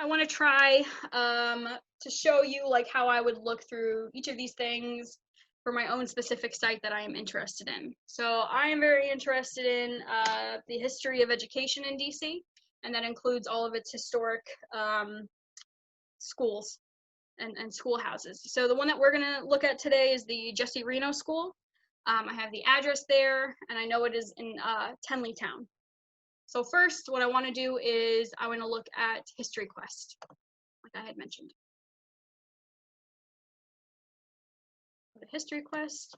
I want to try to show you like how I would look through each of these things for my own specific site that I am interested in. So I am very interested in the history of education in DC, and that includes all of its historic schools and schoolhouses. So the one that we're going to look at today is the Jesse Reno School. I have the address there, and I know it is in Tenleytown. So first, what I want to do is I want to look at History Quest, like I had mentioned. Go to History Quest.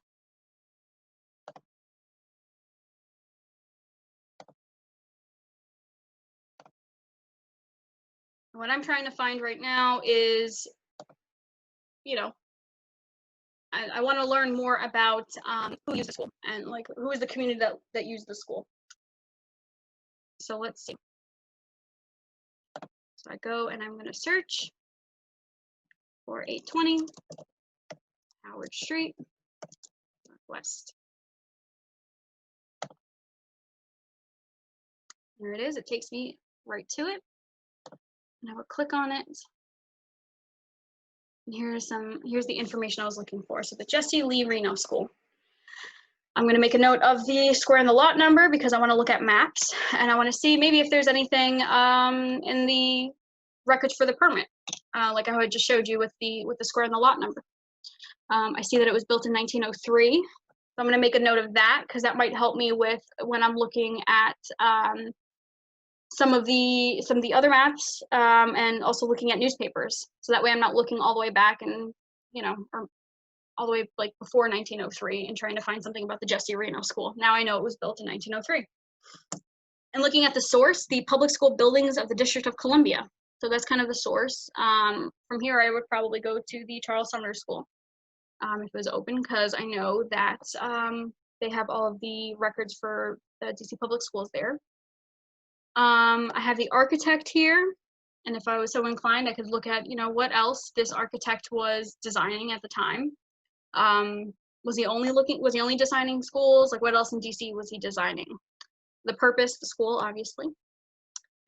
What I'm trying to find right now is, I want to learn more about who used the school and like who is the community that used the school. So let's see. So I go and I'm going to search for 820 Howard Street, Northwest. There it is. It takes me right to it. And I will click on it. And here's the information I was looking for. So the Jesse Lee Reno School. I'm going to make a note of the square and the lot number because I want to look at maps and I want to see maybe if there's anything in the records for the permit, like I had just showed you with the square and the lot number. I see that it was built in 1903. So I'm going to make a note of that because that might help me with when I'm looking at some of the other maps and also looking at newspapers. So that way I'm not looking all the way back and or all the way like before 1903 and trying to find something about the Jesse Reno School. Now I know it was built in 1903. And looking at the source, the public school buildings of the District of Columbia. So that's kind of the source. From here, I would probably go to the Charles Sumner School if it was open, because I know that they have all of the records for the DC public schools there. I have the architect here. And if I was so inclined, I could look at, what else this architect was designing at the time. Was he only designing schools? Like what else in DC was he designing? The purpose, the school, obviously.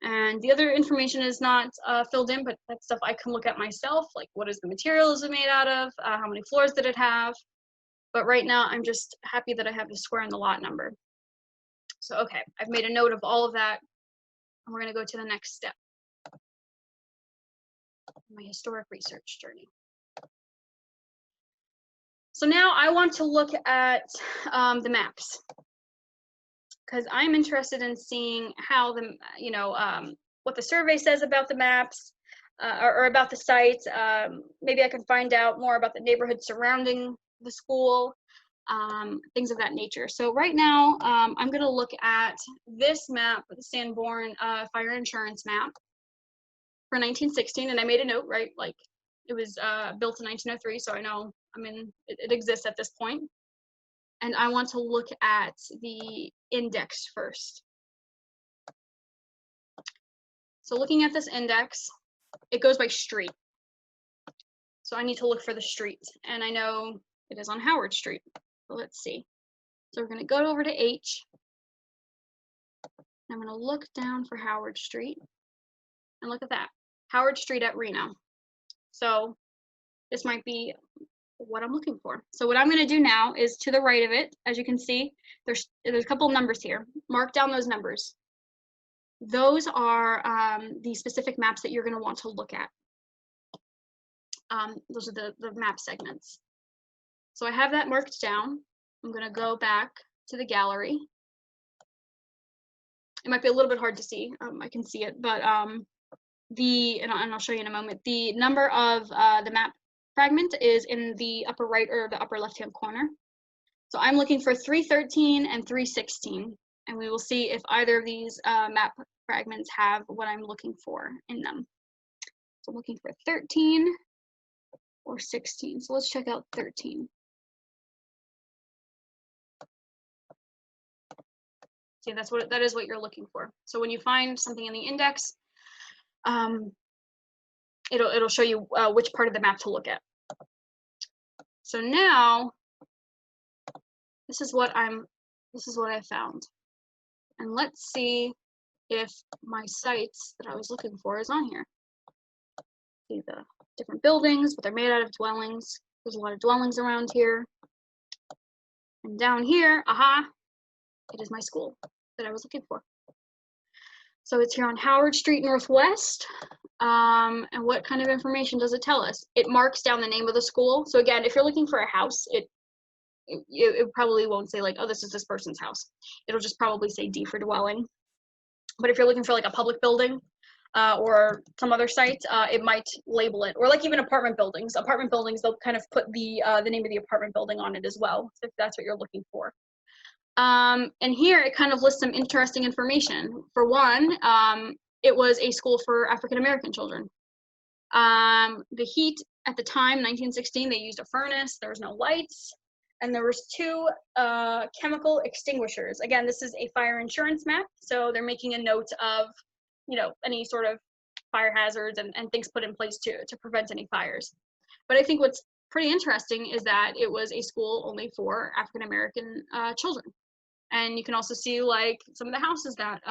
And the other information is not filled in, but that's stuff I can look at myself, like what is the materials it made out of, how many floors did it have. But right now, I'm just happy that I have the square and the lot number. So, okay, I've made a note of all of that, and we're gonna go to the next step. My historic research journey. So now I want to look at the maps because I'm interested in seeing how what the survey says about the maps or about the site. Maybe I can find out more about the neighborhood surrounding the school, things of that nature. So right now I'm going to look at this map, the Sanborn fire insurance map for 1916, and I made a note, right? Like it was built in 1903, so I know. It exists at this point. And I want to look at the index first. So looking at this index, it goes by street. So I need to look for the street. And I know it is on Howard Street. So let's see. So we're going to go over to H. I'm going to look down for Howard Street. And look at that. Howard Street at Reno. So this might be what I'm looking for. So what I'm going to do now is to the right of it, as you can see, there's a couple of numbers here. Mark down those numbers. Those are the specific maps that you're going to want to look at. Those are the map segments. So I have that marked down. I'm going to go back to the gallery. It might be a little bit hard to see. I can see it, but and I'll show you in a moment. The number of the map fragment is in the upper right or the upper left hand corner. So I'm looking for 313 and 316, and we will see if either of these map fragments have what I'm looking for in them. So I'm looking for 13 or 16. So let's check out 13. See, that is what you're looking for. So when you find something in the index, it'll show you which part of the map to look at. So now, this is what I found. And let's see if my sites that I was looking for is on here. see the different buildings, what they're made out of, dwellings. There's a lot of dwellings around here. And down here, aha, it is my school that I was looking for. So it's here on Howard Street Northwest. And what kind of information does it tell us? It marks down the name of the school. So again, if you're looking for a house, it probably won't say like, oh, this is this person's house. It'll just probably say D for dwelling. But if you're looking for like a public building or some other site, it might label it. Or like even apartment buildings. Apartment buildings, they'll kind of put the name of the apartment building on it as well, if that's what you're looking for. And here it kind of lists some interesting information. For one, it was a school for African American children. The heat at the time, 1916, they used a furnace. There was no lights. And there was 2 chemical extinguishers. Again, this is a fire insurance map, so they're making a note of, you know, any sort of fire hazards and things put in place to prevent any fires. But I think what's pretty interesting is that it was a school only for African American children. And you can also see like some of the houses that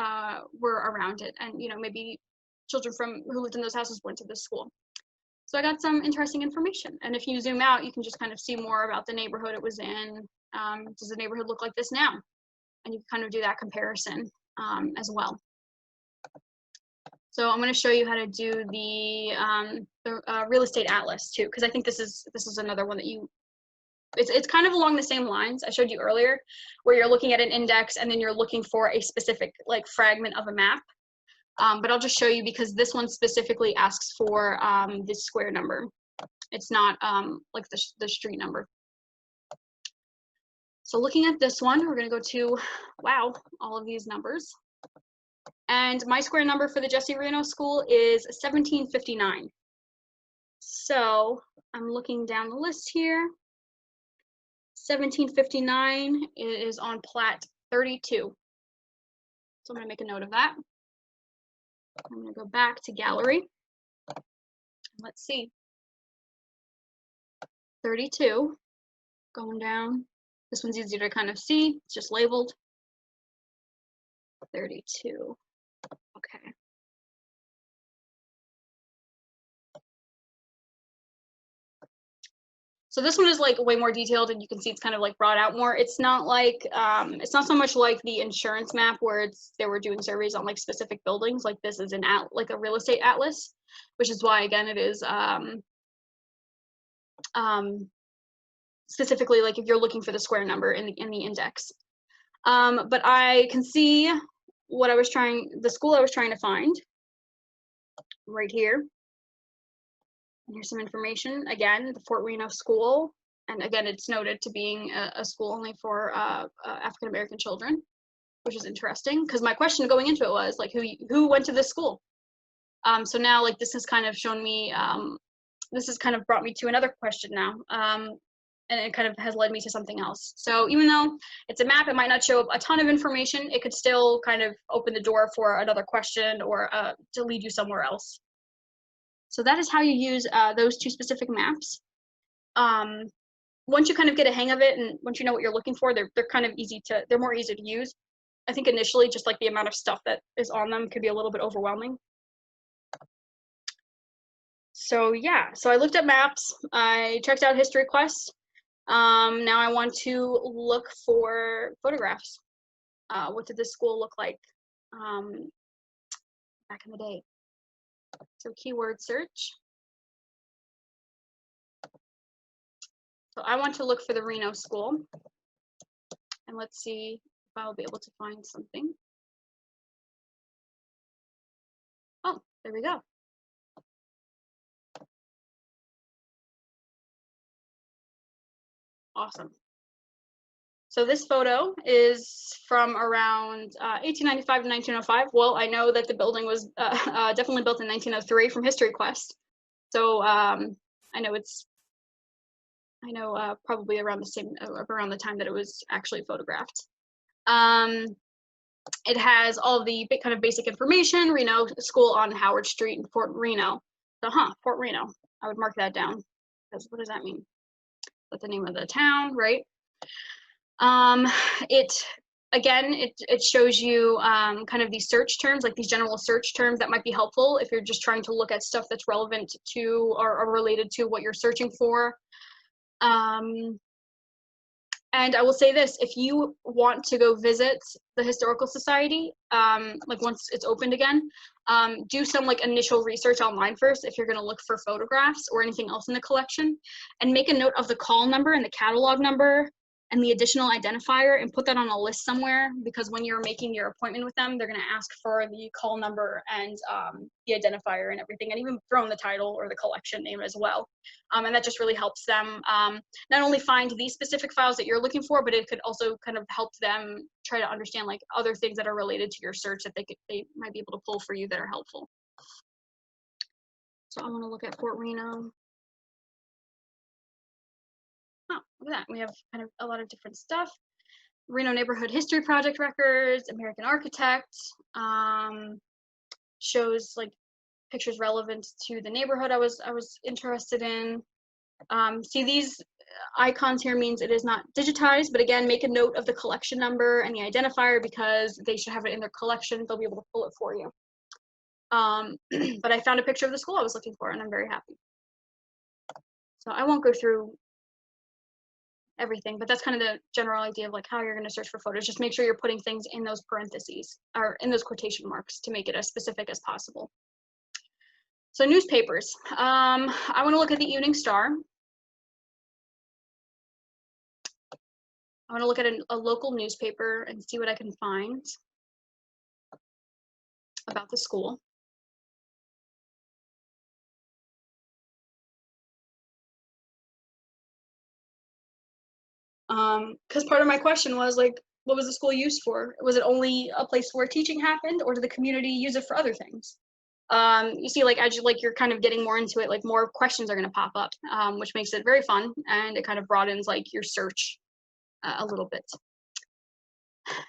were around it, and you know, maybe children who lived in those houses went to this school. So I got some interesting information. And if you zoom out, you can just kind of see more about the neighborhood it was in. Does the neighborhood look like this now? And you can kind of do that comparison as well. So I'm going to show you how to do the real estate atlas too, because I think this is another one that it's kind of along the same lines I showed you earlier, where you're looking at an index and then you're looking for a specific like fragment of a map. But I'll just show you because this one specifically asks for the square number. It's not like the street number. So looking at this one, we're going to go to, wow, all of these numbers. And my square number for the Jesse Reno School is 1759. So I'm looking down the list here. 1759 is on plat 32. So I'm going to make a note of that. I'm going to go back to gallery. Let's see. 32, going down. This one's easier to kind of see. It's just labeled. 32. Okay. So this one is like way more detailed, and you can see it's kind of like brought out more. It's not like it's not so much like the insurance map where they were doing surveys on like specific buildings. Like this is like a real estate atlas, which is why again it is specifically like if you're looking for the square number in the index. But I can see the school I was trying to find right here. And here's some information. Again, the Fort Reno School. And again, it's noted to being a school only for African American children, which is interesting because my question going into it was like, who went to this school? So now like this has kind of shown me, this has kind of brought me to another question now. And it kind of has led me to something else. So even though it's a map, it might not show up a ton of information. It could still kind of open the door for another question or to lead you somewhere else. So that is how you use those 2 specific maps. Once you kind of get a hang of it and once you know what you're looking for, they're kind of they're more easy to use. I think initially just like the amount of stuff that is on them could be a little bit overwhelming. So yeah, so I looked at maps, I checked out history quests. Now I want to look for photographs. What did this school look like back in the day? So keyword search. So I want to look for the Reno School. And let's see if I'll be able to find something. Oh, there we go. Awesome. So this photo is from around 1895 to 1905. Well, I know that the building was definitely built in 1903 from History Quest. So I know probably around the time that it was actually photographed. It has all of the kind of basic information. Reno School on Howard Street in Fort Reno. So, Fort Reno. I would mark that down. Because what does that mean? That's the name of the town, right? It again, it shows you kind of these search terms, like these general search terms that might be helpful if you're just trying to look at stuff that's relevant to or related to what you're searching for. And I will say this, if you want to go visit the Historical Society, like once it's opened again, do some like initial research online first if you're gonna look for photographs or anything else in the collection, and make a note of the call number and the catalog number and the additional identifier and put that on a list somewhere, because when you're making your appointment with them, they're gonna ask for the call number and the identifier and everything, and even throw in the title or the collection name as well. And that just really helps them not only find these specific files that you're looking for, but it could also kind of help them try to understand like other things that are related to your search that they might be able to pull for you that are helpful. So I want to look at Fort Reno. Oh, look at that. We have kind of a lot of different stuff. Reno Neighborhood History Project records, American Architect, shows like pictures relevant to the neighborhood I was interested in. See, these icons here means it is not digitized, but again, make a note of the collection number and the identifier because they should have it in their collection. They'll be able to pull it for you. But I found a picture of the school I was looking for, and I'm very happy. So I won't go through everything, but that's kind of the general idea of like how you're going to search for photos. Just make sure you're putting things in those parentheses or in those quotation marks to make it as specific as possible. So newspapers. I want to look at the Evening Star. I want to look at a local newspaper and see what I can find about the school. Because part of my question was like, what was the school used for? Was it only a place where teaching happened, or did the community use it for other things? You see, like as you're kind of getting more into it, like more questions are going to pop up, which makes it very fun, and it kind of broadens like your search a little bit.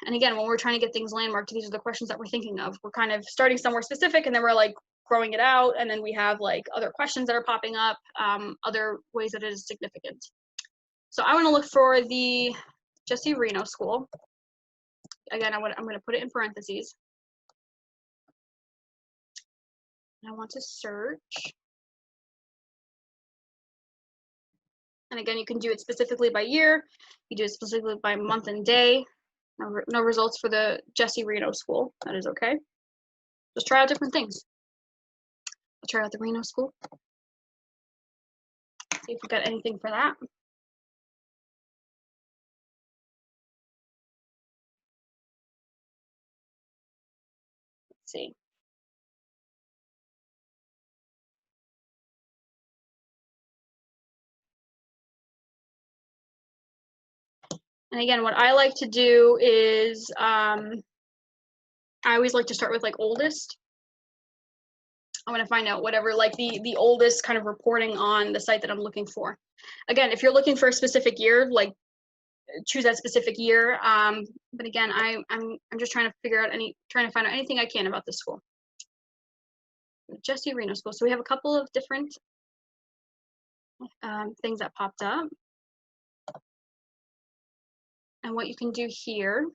And again, when we're trying to get things landmarked, these are the questions that we're thinking of. We're kind of starting somewhere specific, and then we're like growing it out, and then we have like other questions that are popping up, other ways that it is significant. So I want to look for the Jesse Reno School. Again, I'm going to put it in parentheses. And I want to search. And again, you can do it specifically by year. You do it specifically by month and day. No results for the Jesse Reno School. That is okay. Just try out different things. I'll try out the Reno School. See if we've got anything for that. Let's see. And again, what I like to do is I always like to start with like oldest. I want to find out whatever like the oldest kind of reporting on the site that I'm looking for. Again, if you're looking for a specific year, like choose that specific year. But again, I'm just trying to figure out trying to find out anything I can about this school. Jesse Reno School. So we have a couple of different things that popped up. And what you can do here,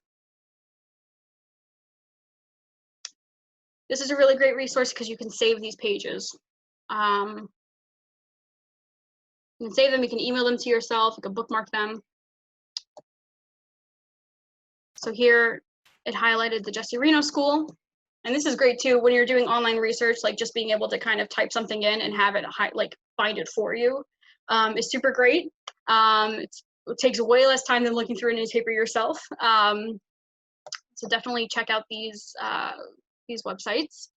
this is a really great resource because you can save these pages. You can save them, you can email them to yourself, you can bookmark them. So here it highlighted the Jesse Reno School. And this is great too when you're doing online research, like just being able to kind of type something in and have it find it for you is super great. It takes way less time than looking through a newspaper yourself. So definitely check out these websites.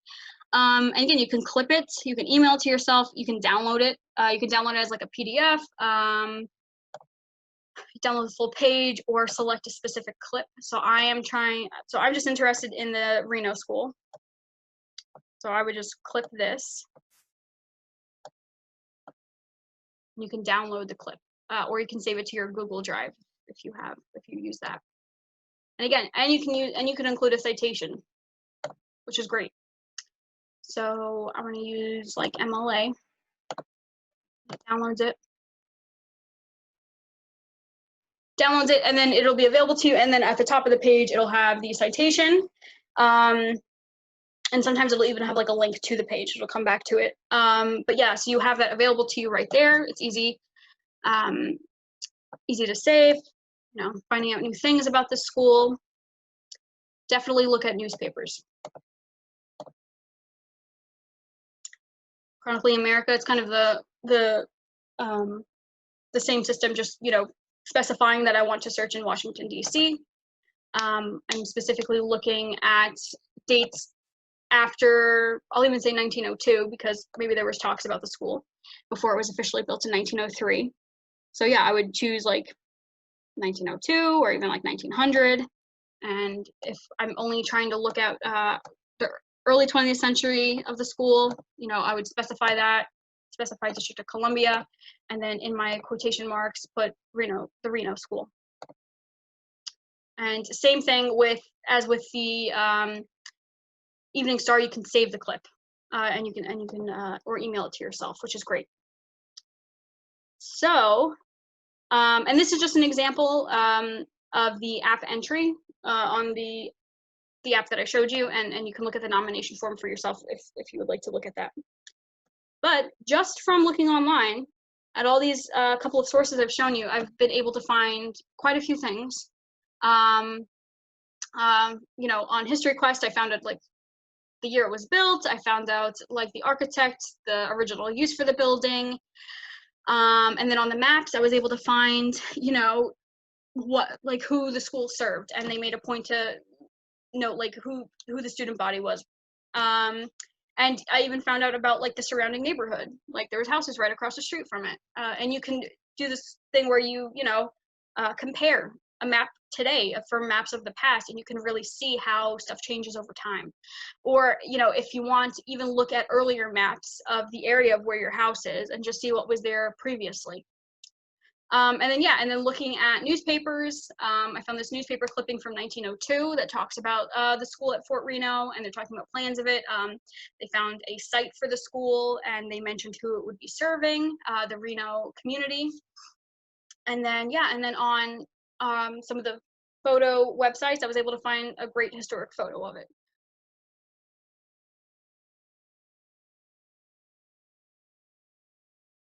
And again, you can clip it, you can email it to yourself, you can download it. You can download it as like a PDF, download the full page, or select a specific clip. So I'm just interested in the Reno School. So I would just clip this. You can download the clip, or you can save it to your Google Drive if you use that. And again, you can include a citation, which is great. So I'm going to use like MLA. It downloads it. downloads it, and then it'll be available to you. And then at the top of the page, it'll have the citation. And sometimes it'll even have like a link to the page. It'll come back to it. But yeah, so you have that available to you right there. It's easy, easy to save, you know, finding out new things about the school. Definitely look at newspapers. Chronically America, it's kind of the same system, just, you know, specifying that I want to search in Washington, D.C. I'm specifically looking at dates after, I'll even say 1902, because maybe there was talks about the school before it was officially built in 1903. So yeah, I would choose like 1902 or even like 1900. And if I'm only trying to look at the early 20th century of the school, you know, I would specify that, specify District of Columbia, and then in my quotation marks, put Reno, the Reno school. And same thing as with the Evening Star, you can save the clip, and you can or email it to yourself, which is great. So, and this is just an example of the app entry on the app that I showed you, and you can look at the nomination form for yourself if you would like to look at that. But just from looking online at all these couple of sources I've shown you, I've been able to find quite a few things. You know, on History Quest, I found out like the year it was built. I found out like the architect, the original use for the building. And then on the maps, I was able to find, you know, what, like who the school served, and they made a point to note like who the student body was. And I even found out about like the surrounding neighborhood, like there was houses right across the street from it. And you can do this thing where you know, compare a map today from maps of the past, and you can really see how stuff changes over time. Or, you know, if you want, even look at earlier maps of the area of where your house is and just see what was there previously. And then looking at newspapers, I found this newspaper clipping from 1902 that talks about the school at Fort Reno, and they're talking about plans of it. They found a site for the school, and they mentioned who it would be serving, the Reno community. And then, yeah, and then on some of the photo websites, I was able to find a great historic photo of it.